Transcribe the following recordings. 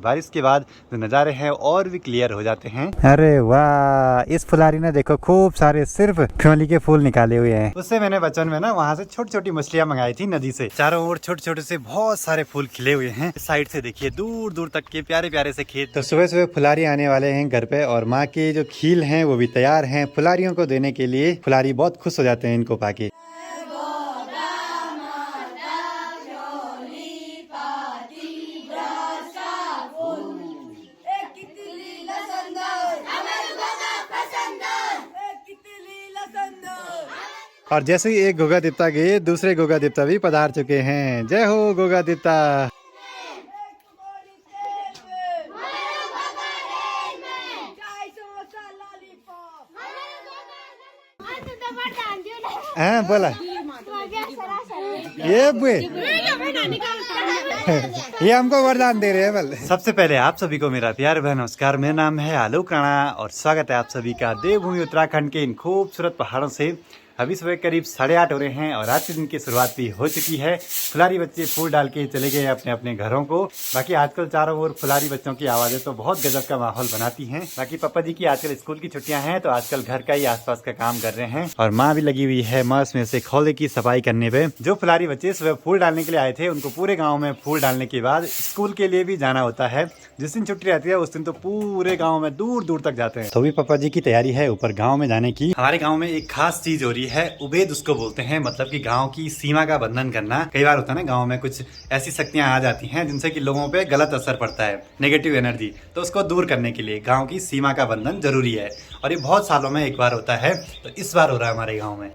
बारिश के बाद जो नज़ारे हैं और भी क्लियर हो जाते हैं। अरे वाह, इस फुलारी ने देखो खूब सारे सिर्फ फ्योली के फूल निकाले हुए हैं। उससे मैंने बचपन में ना वहाँ से छोटी छोटी मछलियाँ मंगाई थी नदी से। चारों ओर छोटे छोटे से बहुत सारे फूल खिले हुए हैं। इस साइड से देखिए दूर दूर तक के प्यारे प्यारे से खेत। तो सुबह सुबह फुलारी आने वाले हैं घर पे और माँ के जो खील हैं वो भी तैयार हैं फुलारियों को देने के लिए। फुलारी बहुत खुश हो जाते हैं इनको पाके। और जैसे ही एक गोगा देवता गए दूसरे गोगा देवता भी पधार चुके हैं। जय हो गोगा देवता। हाँ बोला ये बुए ये हमको वरदान दे रहे हैं बल। सबसे पहले आप सभी को मेरा प्यार भरा नमस्कार। मेरा नाम है आलोक राणा और स्वागत है आप सभी का देवभूमि उत्तराखंड के इन खूबसूरत पहाड़ों से। अभी सुबह करीब 8:30 हो रहे हैं और आज के दिन की शुरुआत भी हो चुकी है। फुलारी बच्चे फूल डाल के चले गए अपने अपने घरों को। बाकी आजकल चारों ओर फुलारी बच्चों की आवाजें तो बहुत गजब का माहौल बनाती हैं। बाकी पापा जी की आजकल स्कूल की छुट्टियां हैं तो आजकल घर का ही आसपास का काम कर रहे हैं और माँ भी लगी हुई है मस्त में से खौले की सफाई करने पे। जो फुलारी बच्चे सुबह फूल डालने के लिए आए थे उनको पूरे गाँव में फूल डालने के बाद स्कूल के लिए भी जाना होता है। जिस दिन छुट्टी रहती है उस दिन तो पूरे गाँव में दूर दूर तक जाते हैं। तो भी पापा जी की तैयारी है ऊपर गाँव में जाने की। हमारे गाँव में एक खास चीज हो रही है, उबेद उसको बोलते हैं, मतलब कि गांव की सीमा का बंधन करना। कई बार होता है ना गांव में कुछ ऐसी शक्तियां आ जाती हैं जिनसे कि लोगों पे गलत असर पड़ता है, नेगेटिव एनर्जी। तो उसको दूर करने के लिए गांव की सीमा का बंधन जरूरी है और ये बहुत सालों में एक बार होता है। तो इस बार हो रहा है हमारे गाँव में।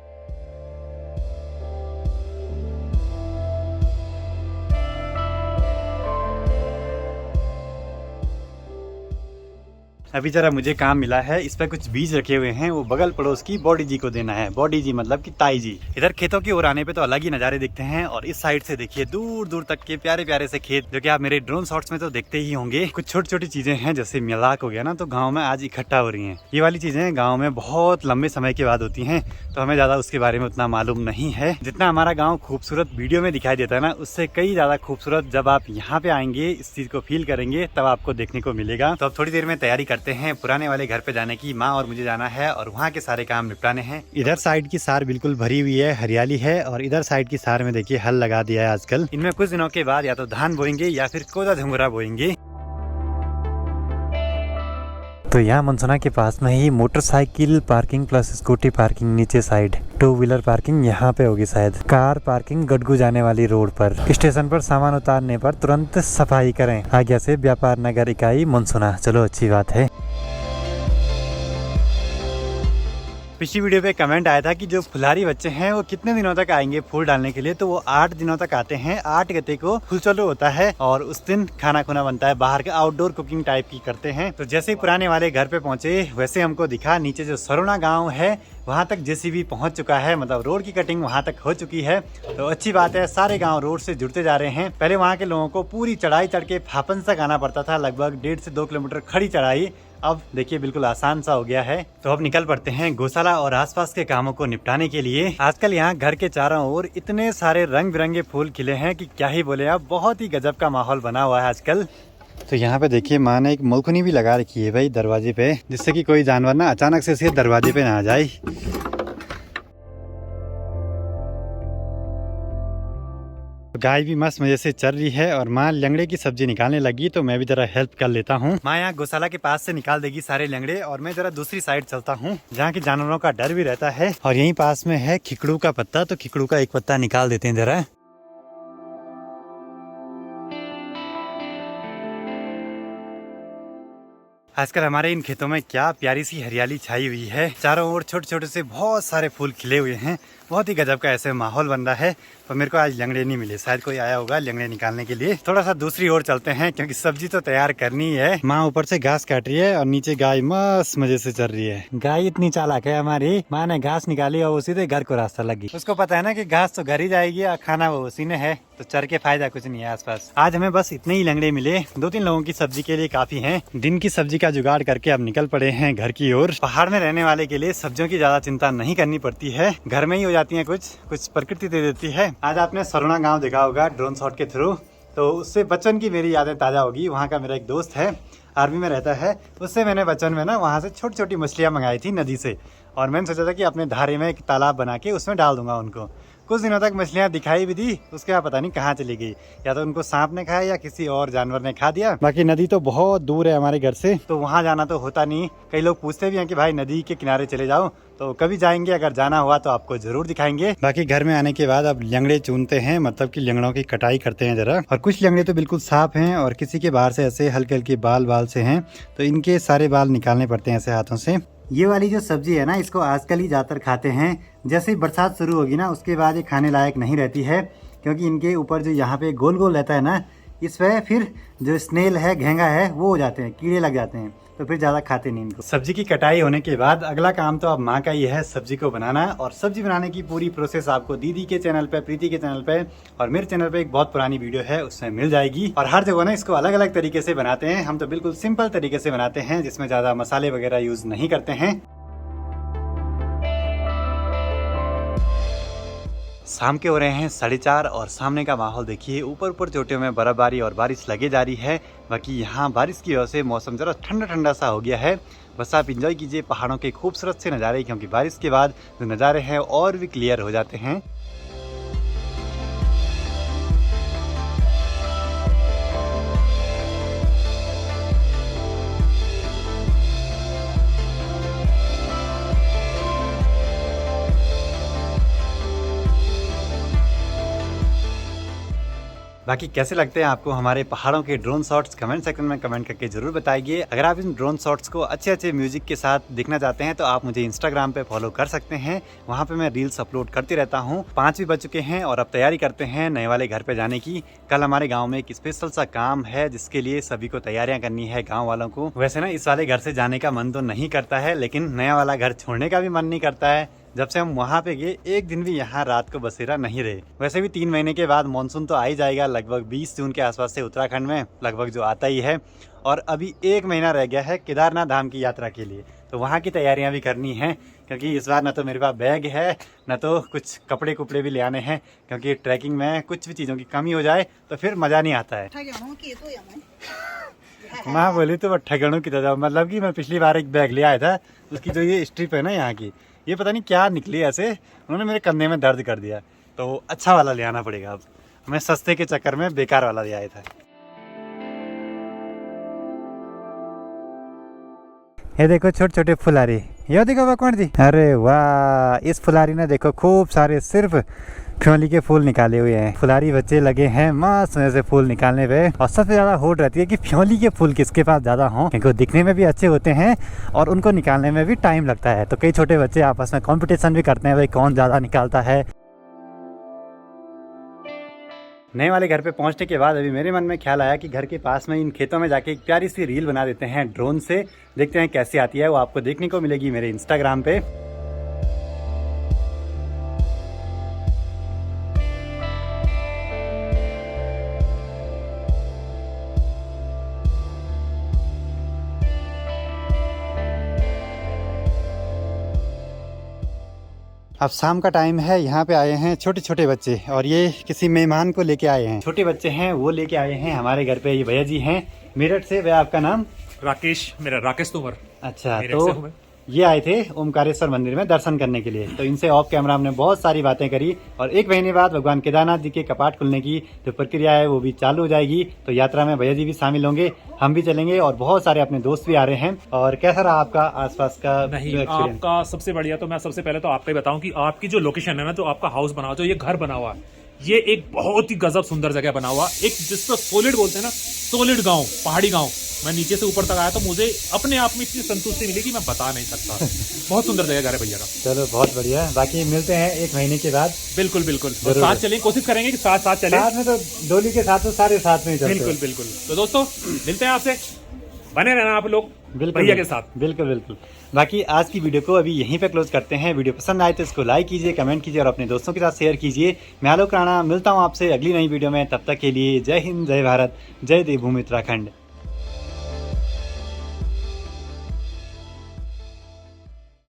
अभी जरा मुझे काम मिला है, इस पे कुछ बीज रखे हुए हैं, वो बगल पड़ोस की बॉडी जी को देना है। बॉडी जी मतलब कि ताई जी। इधर खेतों की ओर आने पे तो अलग ही नजारे दिखते हैं और इस साइड से देखिए दूर दूर तक के प्यारे प्यारे से खेत जो कि आप मेरे ड्रोन शॉट्स में तो देखते ही होंगे। कुछ छोटी छोटी चीजें हैं जैसे मिलाक हो गया ना, तो गाँव में आज इकट्ठा हो रही है। ये वाली चीजें गाँव में बहुत लंबे समय के बाद होती है तो हमें ज्यादा उसके बारे में उतना मालूम नहीं है। जितना हमारा गाँव खूबसूरत वीडियो में दिखाई देता है ना, उससे कई ज्यादा खूबसूरत जब आप यहाँ पे आएंगे इस चीज को फील करेंगे तब आपको देखने को मिलेगा। तो अब थोड़ी देर में तैयारी करते हैं पुराने वाले घर पे जाने की। माँ और मुझे जाना है और वहाँ के सारे काम निपटाने हैं। इधर साइड की सार बिल्कुल भरी हुई है, हरियाली है और इधर साइड की सार में देखिए हल लगा दिया है आजकल। इनमें कुछ दिनों के बाद या तो धान बोएंगे या फिर कोदा झंगोरा बोएंगे। तो यहाँ मनसुना के पास में ही motorcycle parking plus scooty parking, नीचे साइड 2 व्हीलर पार्किंग यहाँ पे होगी शायद। कार पार्किंग गडगू जाने वाली रोड पर। स्टेशन पर सामान उतारने पर तुरंत सफाई करें। आज्ञा से व्यापार नगर इकाई मनसुना। चलो अच्छी बात है। पिछली वीडियो पे कमेंट आया था कि जो फुलारी बच्चे हैं वो कितने दिनों तक आएंगे फूल डालने के लिए, तो वो 8 दिनों तक आते हैं। 8 गते को फूल चालू होता है और उस दिन खाना खुना बनता है, बाहर का आउटडोर कुकिंग टाइप की करते हैं। तो जैसे ही पुराने वाले घर पे पहुंचे वैसे हमको दिखा नीचे जो सरोना गाँव है वहाँ तक जेसीबी पहुँच चुका है, मतलब रोड की कटिंग वहाँ तक हो चुकी है। तो अच्छी बात है, सारे गाँव रोड से जुड़ते जा रहे हैं। पहले वहाँ के लोगों को पूरी चढ़ाई चढ़ के फापन तक आना पड़ता था, लगभग 1.5 से 2 किलोमीटर खड़ी चढ़ाई। अब देखिए बिल्कुल आसान सा हो गया है। तो अब निकल पड़ते हैं गौशाला और आसपास के कामों को निपटाने के लिए। आजकल यहाँ घर के चारों ओर इतने सारे रंग बिरंगे फूल खिले हैं कि क्या ही बोले आप, बहुत ही गजब का माहौल बना हुआ है आजकल। तो यहाँ पे देखिए माँ ने एक मलखुनी भी लगा रखी है भाई दरवाजे पे, जिससे कि कोई जानवर ना अचानक से सीधे दरवाजे पे ना आ जाए। गाय भी मस्त मजे से चल रही है और माँ लंगड़े की सब्जी निकालने लगी, तो मैं भी जरा हेल्प कर लेता हूँ। माँ यहाँ गौशाला के पास से निकाल देगी सारे लंगड़े और मैं जरा दूसरी साइड चलता हूँ जहाँ की जानवरों का डर भी रहता है। और यहीं पास में है खिकड़ू का पत्ता, तो खिकड़ू का एक पत्ता निकाल देते हैं जरा। आजकल हमारे इन खेतों में क्या प्यारी सी हरियाली छाई हुई है। चारों ओर छोटे छोटे से बहुत सारे फूल खिले हुए हैं, बहुत ही गजब का ऐसे माहौल बन रहा है। पर मेरे को आज लंगड़े नहीं मिले, शायद कोई आया होगा लंगड़े निकालने के लिए। थोड़ा सा दूसरी ओर चलते हैं क्योंकि सब्जी तो तैयार करनी है। माँ ऊपर से घास काट रही है और नीचे गाय मस्त मजे से चल रही है। गाय इतनी चालाक है हमारी, माँ ने घास निकाली और उसी से घर को रास्ता लगी। उसको पता है ना कि घास तो घर ही जाएगी और खाना वो उसी ने है, तो चर के फायदा कुछ नहीं है आसपास। आज हमें बस इतने ही लंगड़े मिले, 2-3 लोगों की सब्जी के लिए काफी हैं। दिन की सब्जी का जुगाड़ करके अब निकल पड़े हैं घर की ओर। पहाड़ में रहने वाले के लिए सब्जियों की ज्यादा चिंता नहीं करनी पड़ती है, घर में ही हो जाती है, कुछ प्रकृति दे देती है। आज आपने सरोना गांव देखा होगा ड्रोन शॉट के थ्रू, तो उससे बचपन की मेरी यादें ताज़ा होगी। वहाँ का मेरा एक दोस्त है, आर्मी में रहता है, उससे मैंने बचपन में ना वहाँ से छोटी छोटी मछलियाँ मंगाई थी नदी से, और मैंने सोचा था कि अपने धारे में एक तालाब बना के उसमें डाल दूंगा उनको। कुछ दिनों तक मछलियाँ दिखाई भी दी, उसके बाद पता नहीं कहाँ चली गई, या तो उनको सांप ने खाया या किसी और जानवर ने खा दिया। बाकी नदी तो बहुत दूर है हमारे घर से, तो वहाँ जाना तो होता नहीं। कई लोग पूछते भी हैं कि भाई नदी के किनारे चले जाओ, तो कभी जाएंगे, अगर जाना हुआ तो आपको जरूर दिखाएंगे। बाकी घर में आने के बाद अब लंगड़े चुनते हैं, मतलब कि लंगड़ों की कटाई करते हैं जरा। और कुछ लंगड़े तो बिल्कुल साफ हैं और किसी के बाहर से ऐसे हल्के हल्के बाल से हैं, तो इनके सारे बाल निकालने पड़ते हैं ऐसे हाथों से। ये वाली जो सब्जी है ना, इसको आजकल ही ज़्यादातर खाते हैं। जैसे ही बरसात शुरू होगी ना, उसके बाद ये खाने लायक नहीं रहती है, क्योंकि इनके ऊपर जो यहाँ पे गोल गोल रहता है ना, इस पर फिर जो स्नेल है, घेंगा है, वो हो जाते हैं, कीड़े लग जाते हैं, तो फिर ज़्यादा खाते नहीं इनको। सब्जी की कटाई होने के बाद अगला काम तो अब माँ का ही है, सब्जी को बनाना। और सब्जी बनाने की पूरी प्रोसेस आपको दीदी के चैनल पे, प्रीति के चैनल पे और मेरे चैनल पे एक बहुत पुरानी वीडियो है, उसमें मिल जाएगी। और हर जगह ना इसको अलग अलग तरीके से बनाते हैं। हम तो बिल्कुल सिंपल तरीके से बनाते हैं, जिसमें ज़्यादा मसाले वगैरह यूज़ नहीं करते हैं। शाम के हो रहे हैं 4:30 और सामने का माहौल देखिए, ऊपर ऊपर चोटियों में बर्फबारी और बारिश लगे जा रही है। बाकी यहाँ बारिश की वजह से मौसम जरा ठंडा ठंडा सा हो गया है। बस आप इंजॉय कीजिए पहाड़ों के खूबसूरत से नज़ारे, क्योंकि बारिश के बाद जो नज़ारे हैं और भी क्लियर हो जाते हैं। बाकी कैसे लगते हैं आपको हमारे पहाड़ों के ड्रोन शॉट्स, कमेंट सेक्शन में कमेंट करके जरूर बताइए। अगर आप इन ड्रोन शॉट्स को अच्छे अच्छे म्यूजिक के साथ देखना चाहते हैं तो आप मुझे इंस्टाग्राम पे फॉलो कर सकते हैं, वहाँ पे मैं रील्स अपलोड करते रहता हूँ। 5 भी बज चुके हैं और अब तैयारी करते हैं नए वाले घर पे जाने की। कल हमारे गाँव में एक स्पेशल सा काम है, जिसके लिए सभी को तैयारियां करनी है गाँव वालों को। वैसे ना इस वाले घर से जाने का मन तो नहीं करता है, लेकिन नया वाला घर छोड़ने का भी मन नहीं करता है। जब से हम वहाँ पे गए, एक दिन भी यहाँ रात को बसेरा नहीं रहे। वैसे भी 3 महीने के बाद मानसून तो आ ही जाएगा, लगभग 20 जून के आसपास से उत्तराखंड में लगभग जो आता ही है। और अभी 1 महीना रह गया है केदारनाथ धाम की यात्रा के लिए, तो वहाँ की तैयारियाँ भी करनी है, क्योंकि इस बार ना तो मेरे पास बैग है, ना तो कुछ कपड़े कुपड़े भी ले आने हैं, क्योंकि ट्रैकिंग में कुछ भी चीज़ों की कमी हो जाए तो फिर मज़ा नहीं आता है। माँ बोली तो ठगड़ों की तरह, मतलब कि मैं पिछली बार एक बैग ले आया था, उसकी जो ये स्ट्रिप है ना यहाँ की, ये पता नहीं क्या निकली ऐसे, उन्होंने मेरे कंधे में दर्द कर दिया। तो अच्छा वाला ले आना पड़ेगा अब, मैं सस्ते के चक्कर में बेकार वाला ले आया था। ये देखो छोटे छोटे फुलारी, ये देखो भगवान जी, अरे वाह, इस फुलारी ने देखो खूब सारे सिर्फ फ्योली के फूल निकाले हुए हैं। फुलारी बच्चे लगे हैं मस्त में से फूल निकालने पे। और सबसे ज्यादा होड़ रहती है कि फ्योली के फूल किसके पास ज्यादा हों, क्योंकि दिखने में भी अच्छे होते हैं और उनको निकालने में भी टाइम लगता है। तो कई छोटे बच्चे आपस में कंपटीशन भी करते हैं, भाई कौन ज्यादा निकालता है। नए वाले घर पे पहुंचने के बाद अभी मेरे मन में ख्याल आया कि घर के पास में इन खेतों में जाके एक प्यारी सी रील बना देते हैं ड्रोन से। देखते हैं कैसे आती है, वो आपको देखने को मिलेगी मेरे इंस्टाग्राम पे। अब शाम का टाइम है, यहाँ पे आए हैं छोटे छोटे बच्चे, और ये किसी मेहमान को लेके आए हैं। छोटे बच्चे हैं वो लेके आए हैं हमारे घर पे। ये भैया जी हैं मेरठ से। भैया आपका नाम? राकेश, मेरा राकेश तोमर। अच्छा, तो ये आए थे ओमकारेश्वर मंदिर में दर्शन करने के लिए। तो इनसे ऑफ कैमरा हमने बहुत सारी बातें करी, और 1 महीने बाद भगवान केदारनाथ जी के कपाट खुलने की जो प्रक्रिया है वो भी चालू हो जाएगी। तो यात्रा में भैया जी भी शामिल होंगे, हम भी चलेंगे, और बहुत सारे अपने दोस्त भी आ रहे हैं। और कैसा रहा आपका आसपास का? नहीं, आपका सबसे बढ़िया। तो मैं सबसे पहले तो आपको बताऊं कि आपकी जो लोकेशन है ना, जो आपका हाउस बना हुआ, जो ये घर बना हुआ, ये एक बहुत ही गजब सुंदर जगह बना हुआ, एक जिसको सॉलिड बोलते हैं ना, सॉलिड गांव, पहाड़ी गांव। मैं नीचे से ऊपर तक आया तो मुझे अपने आप में इतनी संतुष्टि मिली कि मैं बता नहीं सकता। बहुत सुंदर जगह घर है भैया का। चलो बहुत बढ़िया, बाकी मिलते हैं 1 महीने के बाद। बिल्कुल बिल्कुल, साथ चलें, कोशिश करेंगे कि साथ चलें। साथ में तो डोली के साथ तो सारे साथ में ही चलते हैं। बिल्कुल बिल्कुल। तो दोस्तों मिलते हैं आपसे, बने रहना आप लोग भैया के साथ। बिल्कुल बिल्कुल। बाकी आज की वीडियो को अभी यहीं पे क्लोज करते हैं। वीडियो पसंद आए तो इसको लाइक कीजिए, कमेंट कीजिए और अपने दोस्तों के साथ शेयर कीजिए। मैं आलोक राणा मिलता हूँ आपसे अगली नई वीडियो में। तब तक के लिए जय हिंद, जय भारत, जय देवभूमि उत्तराखंड।